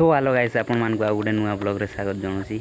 So hello guys आपण मानक आ गोटे नुआ ब्लॉग रे स्वागत जनासी।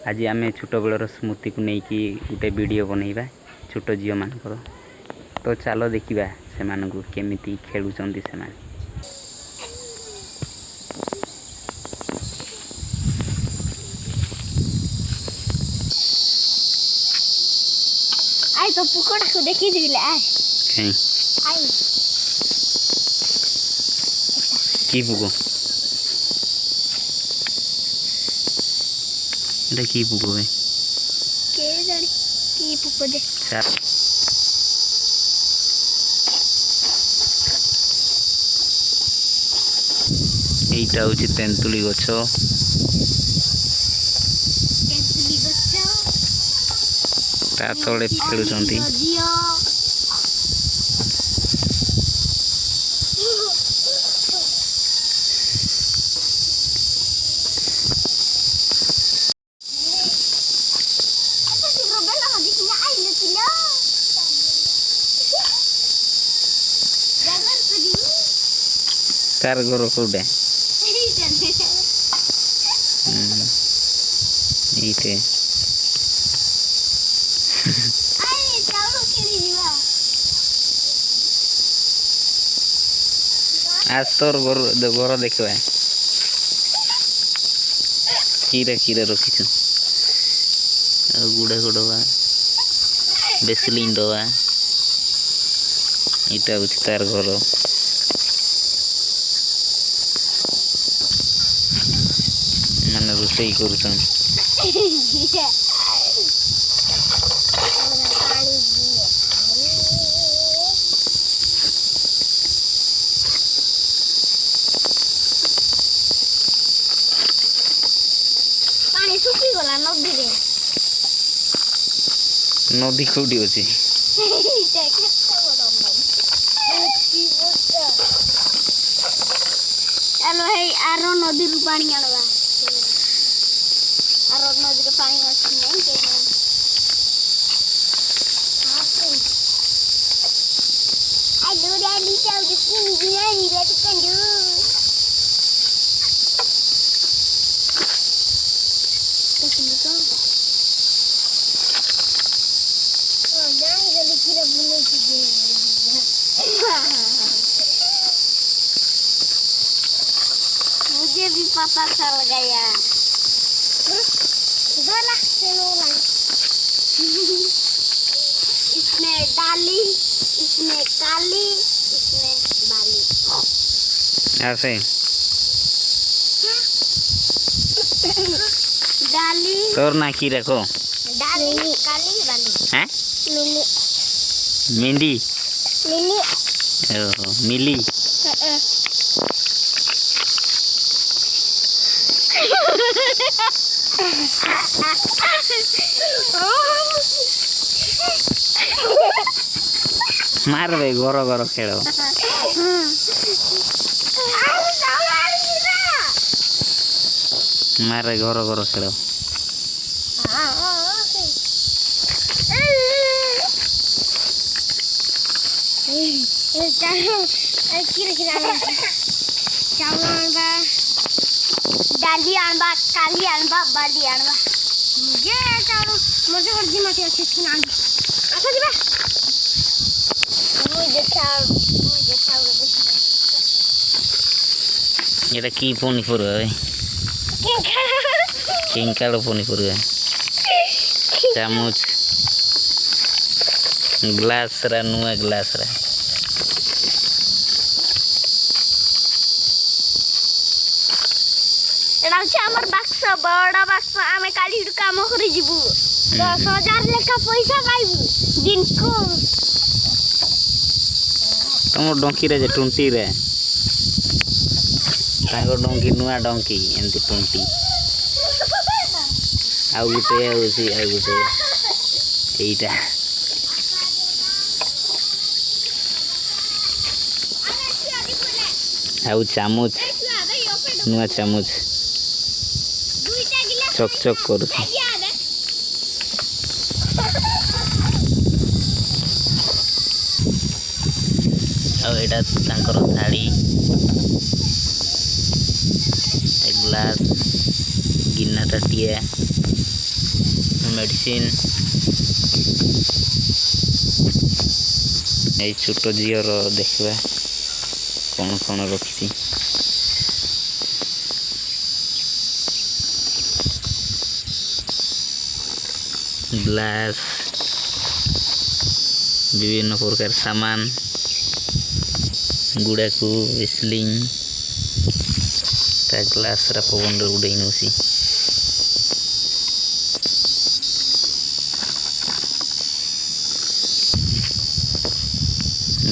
आज आम छोट बेलर स्मृति को लेकिन गोटे वीडियो बनैबा छोट झील मानकर। तो चलो देखा से मानक केमिति खेलुचंदी से माने। आई तो पुकड़ा को देखी दिले आई कहीं आई की पुको এটা কি পুকো বে के जाने की पुको दे এইটা হচ্ছে তেঁতুলি গছ। तेंतुली गछ তা তলে খেলুচন্তি। कार घर कोडे এইতে आज तोर घर देखवा कीरे रखी गुड़ा गुड़वा बेसलिन डवा इटा हूँ तार घर माने रोसई करूछन। पानी सुखी गला नदी रे नदी कोडी अछि हेलो हे आरो नदी रु पानी आनवा आरो नदी रे पानी अछि नहीं के आई दो डाली चाउ जी बिना नी रे कंजू मुझे भी पता चल गया। इसमें डाली, इसमें काली, इसमें बाली। ऐसे डाली तोर ना की रखो डाली काली बाली हैं मिली मेहंदी मिली ओहो मिली मार बे घर घर खेल मारे घर घर खेल डाली आनबा काली आनबा बाली आनबा मुझे चारो मुझे वर्जी माटी अच्छी थी ना अच्छा दिबा मुझे चारो এটা কি পনিপরিবা ভাই কিংকালো পনিপরিবা চামচ গ্লাস রা নুয়া গ্লাস রা एडा छ हमर बाक्स बड़ा बाक्स आमे काली काम करि जिबु 10,000 लेखा पैसा पाइबु दिन को तुम डोंकी रे जे टुंटी रे तांगो डोंकी नुआ डोंकी एंती टुंटी आउ गुटे एइटा आउ चामच नुआ चामच चक चक करू आ एटा तांकर थाली ଚିହ୍ନା ତାଟିଆ ମେଡ଼ିସିନ ଏଇ ଛୋଟ ଝିଅର ଦେଖିବା କ'ଣ କ'ଣ ରଖିଛି। ଗ୍ଲାସ୍ ବିଭିନ୍ନ ପ୍ରକାର ସାମାନ ଗୁଡ଼ାକୁ ଭେସଲିନ୍ ତା ଗ୍ଲାସ୍ରା ପବନରେ ଉଡ଼େଇ ନେଉଛି।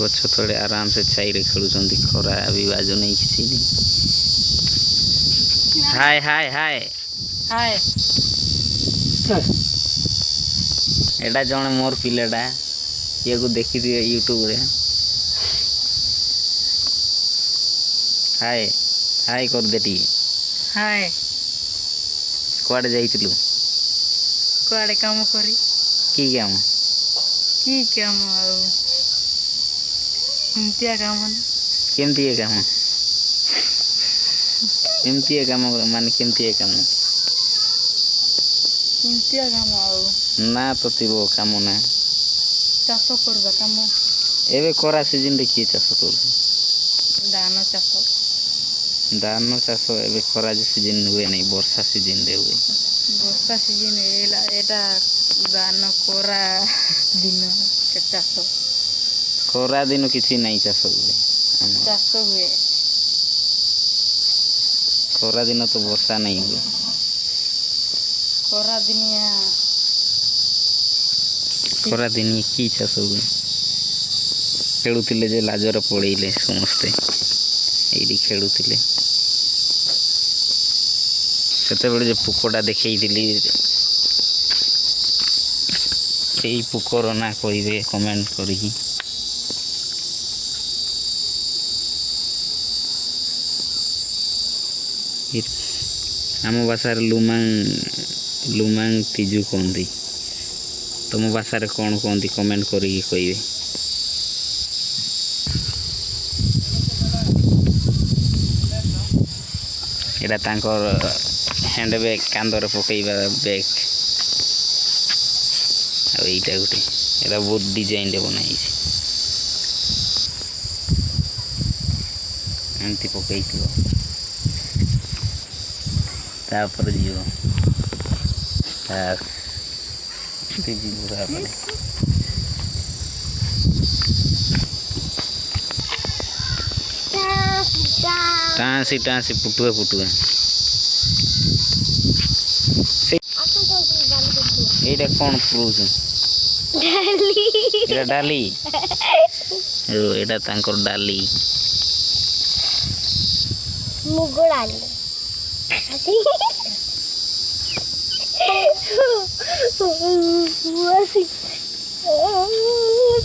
ଗଛ ତଳେ ଆରାମସେ ଛାଇରେ ଖେଳୁଛନ୍ତି। ଖରା ବି ବାଜୁ ନାହିଁ କିଛି ନାହିଁ। ହାଏ ହାଏ ହାଏ ହାଏ ଏଇଟା ଜଣେ ମୋର ପିଲାଟା ଇଏକୁ ଦେଖିଥିବେ ୟୁଟ୍ୟୁବରେ। ହାଏ ହାଏ କରିଦେ ଟିକେ। ହାଏ କୁଆଡ଼େ ଯାଇଥିଲୁ? କୁଆଡ଼େ କାମ କରି କି କାମ? କି କାମ ଆଉ ଏମିତିଆ କାମ ନା। କେମିତିଆ କାମ? ଏମିତିଆ କାମ ମାନେ କେମିତିଆ କାମ? ଏମିତିଆ କାମ ଆଉ ନା ତ ଥିବ କାମ ନା। ଚାଷ କରିବା କାମ। ଏବେ ଖରା ସିଜିନରେ କିଏ ଚାଷ କରୁଛି? ଧାନ ଚାଷ। ଧାନ ଚାଷ ଏବେ ଖରା ସିଜିନ ହୁଏ ନାହିଁ, ବର୍ଷା ସିଜିନରେ ହୁଏ। ବର୍ଷା ସିଜିନ ଏଇଟା ଧାନ ଖରା ଦିନ ଚାଷ। ଖରା ଦିନ କିଛି ନାହିଁ ଚାଷ ହୁଏ। ଚାଷ ହୁଏ। ଖରା ଦିନ ତ ବର୍ଷା ନାହିଁ ହୁଏ। ଖରା ଦିନିଆ ଖରା ଦିନ କି ଚାଷ ହୁଏ? ଖେଳୁଥିଲେ ଯେ ଲାଜର ପଳେଇଲେ ସମସ୍ତେ। ଏଇଠି ଖେଳୁଥିଲେ ସେତେବେଳେ ଯେ ପୋକଟା ଦେଖେଇଥିଲି, ସେଇ ପୋକର ନାଁ କହିବେ କମେଣ୍ଟ କରିକି। ଆମ ଭାଷାରେ ଲୁମାଙ୍ଗ ତିଜୁ କହନ୍ତି। ତୁମ ଭାଷାରେ କ'ଣ କହନ୍ତି କମେଣ୍ଟ କରିକି କହିବେ। ଏଇଟା ତାଙ୍କର ହ୍ୟାଣ୍ଡ ବ୍ୟାଗ୍, କାନ୍ଧରେ ପକେଇବା ବ୍ୟାଗ୍। ଆଉ ଏଇଟା ଗୋଟେ, ଏଇଟା ବହୁତ ଡିଜାଇନରେ ବନା ହେଇଛି। ଏମିତି ପକେଇଥିବ, ତାପରେ ଯିବ ଯିବ ତାପରେ ଟାଁସି ଟାଁସି ଫୁଟୁଏ ଫୁଟୁଏ। এইটা কোন পুরুষ? এটা ডালি। এটা তাঙ্কর ডালি। মুগ ডালি।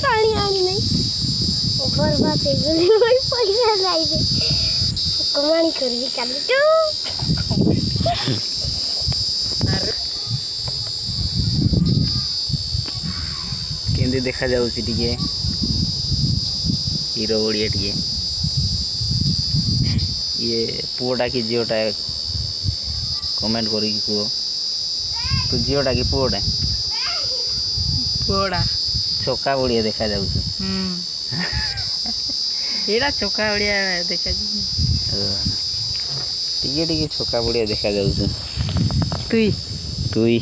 ପାଣି ଆଣି ନାହିଁ ବର୍ବାଦ ହେଇଗଲି। ମୋର ପଇସା ଯାଇବେ କମାଣି କରିବି କାଲିଠୁ। କେମିତି ଦେଖାଯାଉଛି ଟିକେ ହିରୋ ଭଳିଆ ଟିକେ। ଇଏ ପୁଅଟା କି ଝିଅଟା କମେଣ୍ଟ କରିକି କୁହ। ତୁ ଝିଅଟା କି ପୁଅଟା? ପୁଅଟା। ଛକା ଭଳିଆ ଦେଖାଯାଉଛି। ଏଇଟା ଛକା ଭଳିଆ ଦେଖାଯାଉଛି। ଟିକେ ଟିକେ ଛକା ଭଳିଆ ଦେଖାଯାଉଛି। ତୁଇ ତୁଇ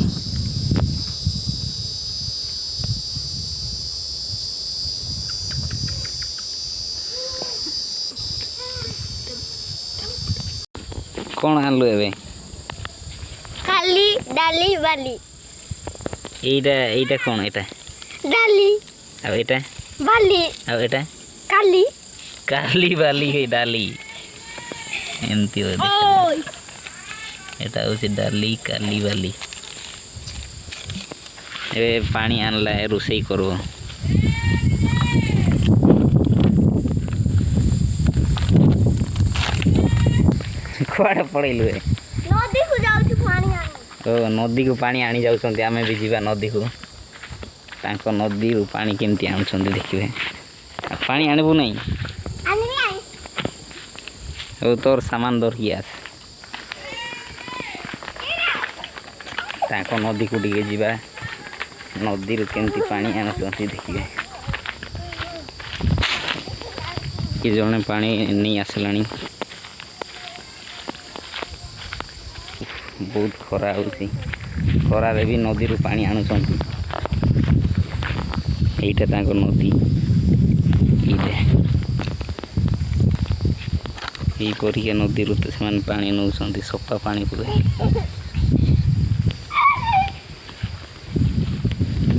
କ'ଣ ଆଣିଲୁ ଏବେ? କାଲି ଡାଲି ବାଲି। এইটা এইটা କ'ଣ? ଏଇଟା ଡାଲି। ଆଉ ଏଇଟା ବାଲି। ଆଉ ଏଇଟା କାଲି କାଲି ବାଲି ଡାଲି ଏମିତି ହୁଏ। ଏଇଟା ହେଉଛି ଡାଲି କାଲି ବାଲି। ଏବେ ପାଣି ଆଣିଲା, ରୋଷେଇ କରିବ। କୁଆଡ଼େ ପଳେଇଲୁ? ନଦୀକୁ ଯାଉଛି ପାଣି ଆଣି। ଓ ନଦୀକୁ ପାଣି ଆଣି ଯାଉଛନ୍ତି। ଆମେ ବି ଯିବା ନଦୀକୁ। ତାଙ୍କ ନଦୀରୁ ପାଣି କେମିତି ଆଣୁଛନ୍ତି ଦେଖିବେ। ପାଣି ଆଣିବୁ ନାହିଁ? ହଉ ତୋର ସାମାନ ଧରିକି ଆସ। तांको नदी को टिके जीवा नदी रू केमती पानी आनुचंती देखिए कि जने पानी नहीं आसलानी बहुत खरा होती खरारे भी नदी रू पानी आनुचंती एटा तांको नदी यहीपरिक नदी रू तो से पानी नौ सफा पानी पूरे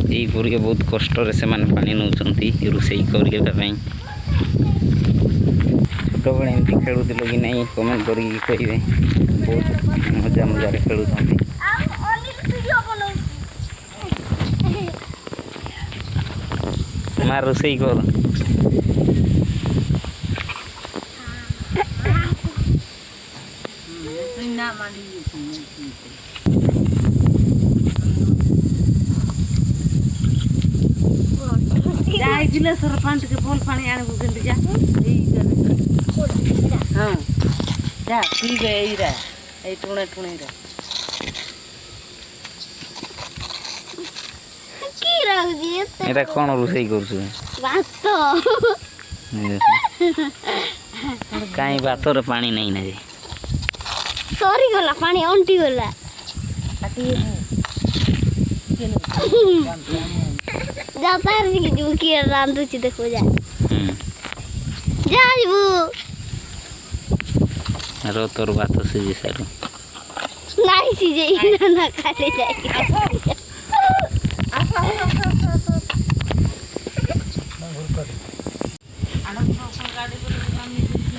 यहीपरिक बहुत कष्ट से पानी नौ रोषे करने छोट बड़े एमती खेलुल कि नहीं कमेंट करके कहे बहुत मजा मजार खेलुं मार रोषे कर सरपंच के फल पानी आने जा हाँ जा पीबे एरा ए टुणे टुणे रा की रख दिए एटा कोन रोषे करछु भात काई भातर पानी नहीं ना जे सॉरी गला पानी अंटी गला जाता है कि जो की रांदु ची देखो जा जा जीबू रो तोर बात से जे सारू नहीं सी जे इना ना खाले जाए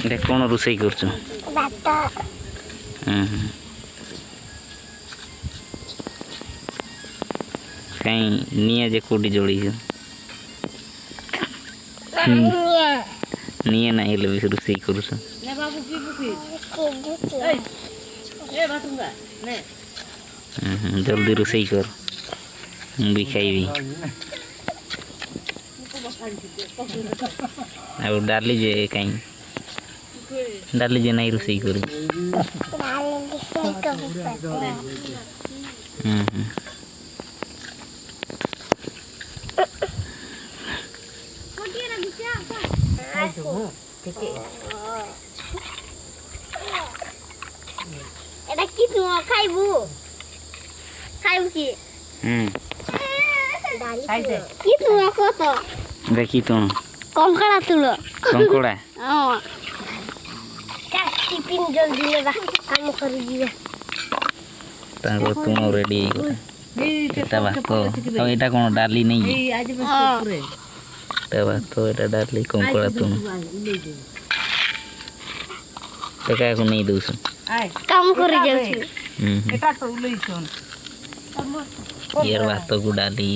एटा कोन रोषे करछु भात कहीं निया जे कोडी जोड़ी निया ना हेले भी रोषे करछु ने बाबू पीबू की ए बातुंगा ने जल्दी रोषे कर हम भी खाइबी अब डाली जे कहीं डाली जे नहीं रोषे करू এটা কি তুমি খাইবু খাইবু কি खाइदे কি তুমি কত देखी तो কঙ্কড়া তুলো कंकोड़ा टिफिन जल्दी लेबा काम करी दिबे ताको तुम रेडी एटा भात अब एटा कोन डाली नहीं ए आज बस पूरे एटा भात एटा डाली कंकोड़ा तुम तो काय को नहीं दोस आय काम करी जाउछु एटा तो उलई छन यार भात को डाली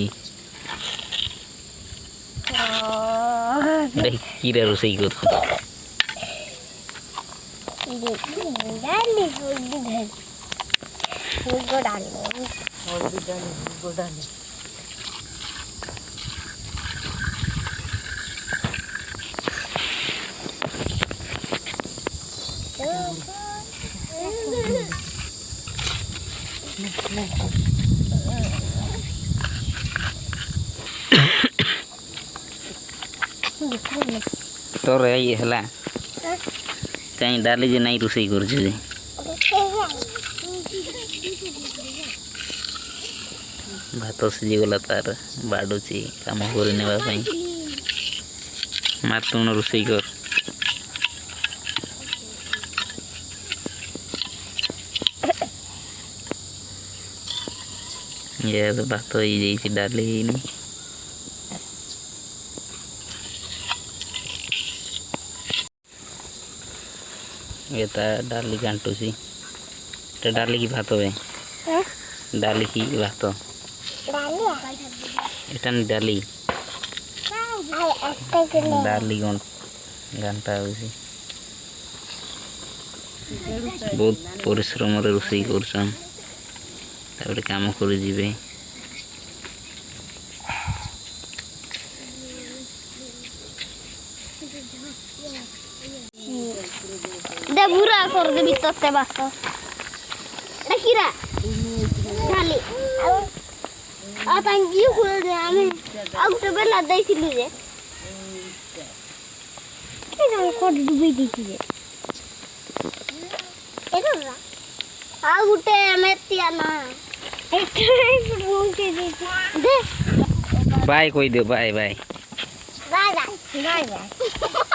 देख की रे रोषे कर डाली हो डाली और भी डाली गोडाली तोर ये हला कहीं डाली जे नहीं रोषे कर जे भात सिझी गला तार बाडुची काम करी नेबा पई मार तुम रोषे कर ये भात ही जाइए डाली नहीं ये डाली घाटू सी डाली की भात है डाली की भात एटा नहीं डाली डाली घंटा बहुत परिश्रम रोषे कर काम कर जीवे दे बुरा कर देबी तते बात ଦେଖିରା ଢାଲି ଆଉ ତାଙ୍କି ଆମେ ଆଉ ଗୋଟେ ବେଲା ଦେଇଥିଲୁ ଯେ କୋଉଠି ଡୁବେଇ ଦେଇଛି ଯେ ଆଉ ଗୋଟେ ମେତିଆ ନା ବାଏ କହିଦିଅ bye bye bye bye bye bye